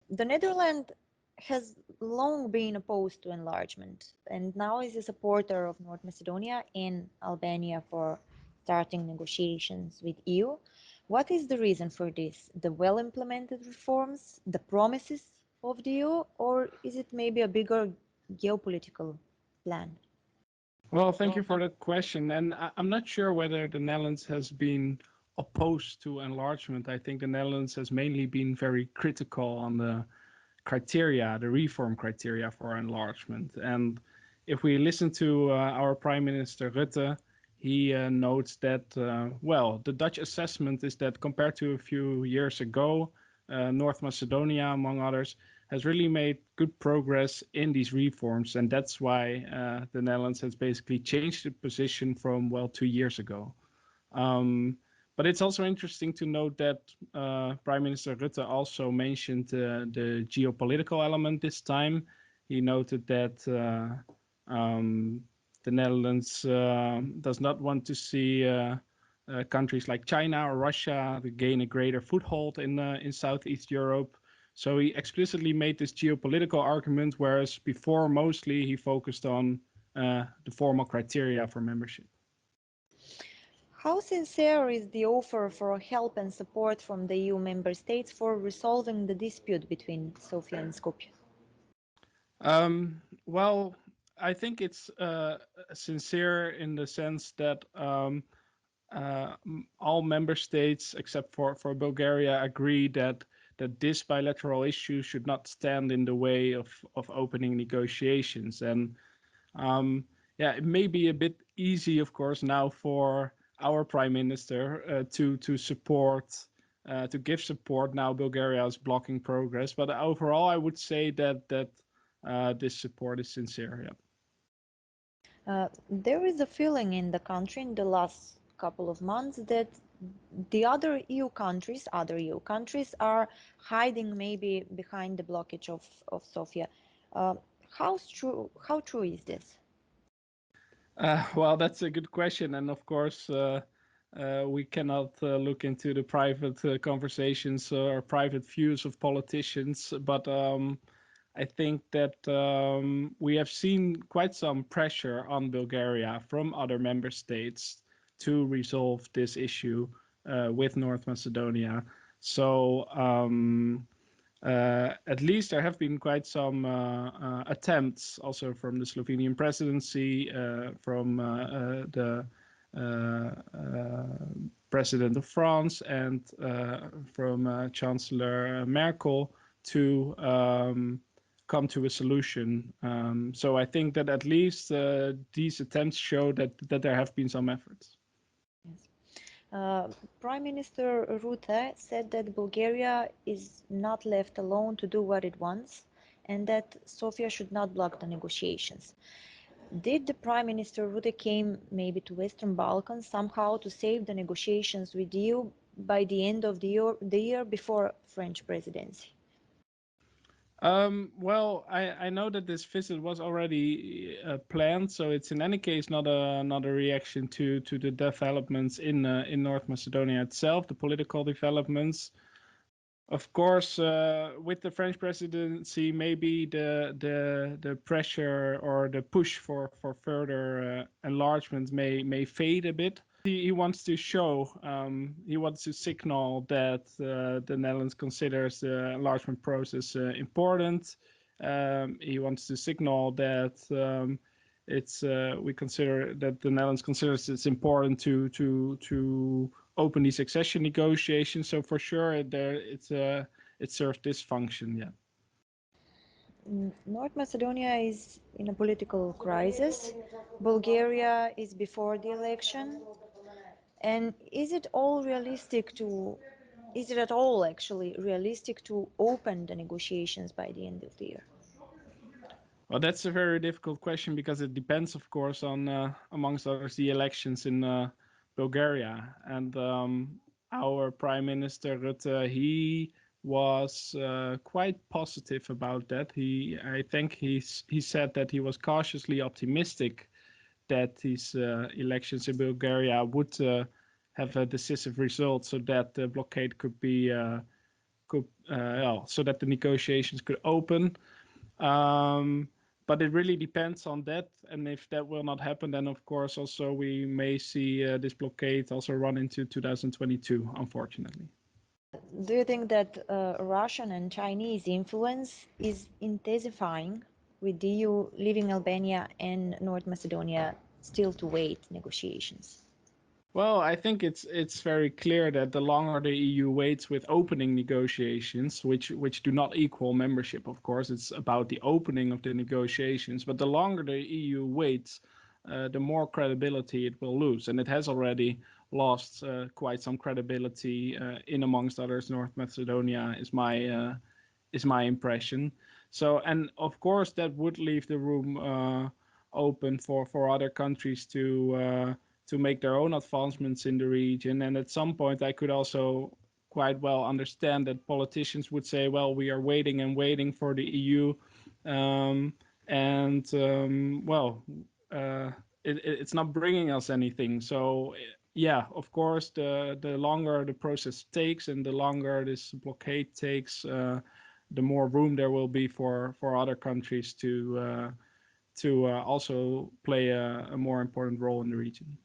The Netherlands has long been opposed to enlargement and now is a supporter of North Macedonia and Albania for starting negotiations with EU. What is the reason for this? The well-implemented reforms, the promises of the EU, or is it maybe a bigger geopolitical plan? Well, thank you for that question. And I'm not sure whether the Netherlands has been opposed to enlargement. I think the Netherlands has mainly been very critical on the criteria, the reform criteria for enlargement. And if we listen to our Prime Minister Rutte, he notes that, well, the Dutch assessment is that compared to a few years ago, North Macedonia, among others, has really made good progress in these reforms. And that's why the Netherlands has basically changed its position from, well, 2 years ago. But it's also interesting to note that Prime Minister Rutte also mentioned the geopolitical element this time. He noted that the Netherlands does not want to see countries like China or Russia to gain a greater foothold in Southeast Europe. So he explicitly made this geopolitical argument, whereas before mostly he focused on the formal criteria for membership. How sincere is the offer for help and support from the EU member states for resolving the dispute between Sofia and Skopje? Well, I think it's sincere in the sense that all member states, except for Bulgaria, agree that this bilateral issue should not stand in the way of opening negotiations. And yeah, it may be a bit easy, of course, now for our prime minister to support, to give support. Now Bulgaria is blocking progress, but overall, I would say that this support is sincere. Yeah. There is a feeling in the country in the last couple of months that the other EU countries are hiding maybe behind the blockage of Sofia. How true is this? Well, that's a good question, and of course, we cannot look into the private conversations or private views of politicians. But I think that we have seen quite some pressure on Bulgaria from other member states to resolve this issue with North Macedonia. So at least there have been quite some attempts also from the Slovenian presidency, from the president of France, and from Chancellor Merkel to come to a solution. So I think that at least these attempts show that there have been some efforts. Yes. Prime Minister Rutte said that Bulgaria is not left alone to do what it wants and that Sofia should not block the negotiations. Did the Prime Minister Rutte came maybe to Western Balkans somehow to save the negotiations with you by the end of the year before French presidency? Well, I know that this visit was already planned, so it's in any case not a reaction to the developments in North Macedonia itself, the political developments. Of course, with the French presidency, maybe the pressure or the push for further enlargement may fade a bit. He wants to show, he wants to signal that the Netherlands considers the enlargement process important. He wants to signal that we consider that the Netherlands considers it's important to open these accession negotiations. So for sure, it serves this function. Yeah. North Macedonia is in a political crisis. Bulgaria is before the election. And is it at all actually realistic to open the negotiations by the end of the year? Well, that's a very difficult question because it depends, of course, on, amongst others, the elections in Bulgaria. And our Prime Minister Rutte, he was quite positive about that. I think he said that he was cautiously optimistic that these elections in Bulgaria would have a decisive result, so that the blockade could be could so that the negotiations could open. But it really depends on that, and if that will not happen, then of course also we may see this blockade also run into 2022, unfortunately. Do you think that Russian and Chinese influence is intensifying, with the EU leaving Albania and North Macedonia still to wait negotiations? Well, I think it's very clear that the longer the EU waits with opening negotiations, which do not equal membership, of course, it's about the opening of the negotiations. But the longer the EU waits, the more credibility it will lose, and it has already lost quite some credibility. In amongst others, North Macedonia is my impression. So, and of course, that would leave the room open for other countries to make their own advancements in the region. And at some point, I could also quite well understand that politicians would say, well, we are waiting and waiting for the EU. Well, it's not bringing us anything. So, yeah, of course, the longer the process takes and the longer this blockade takes, the more room there will be for other countries to also play a more important role in the region.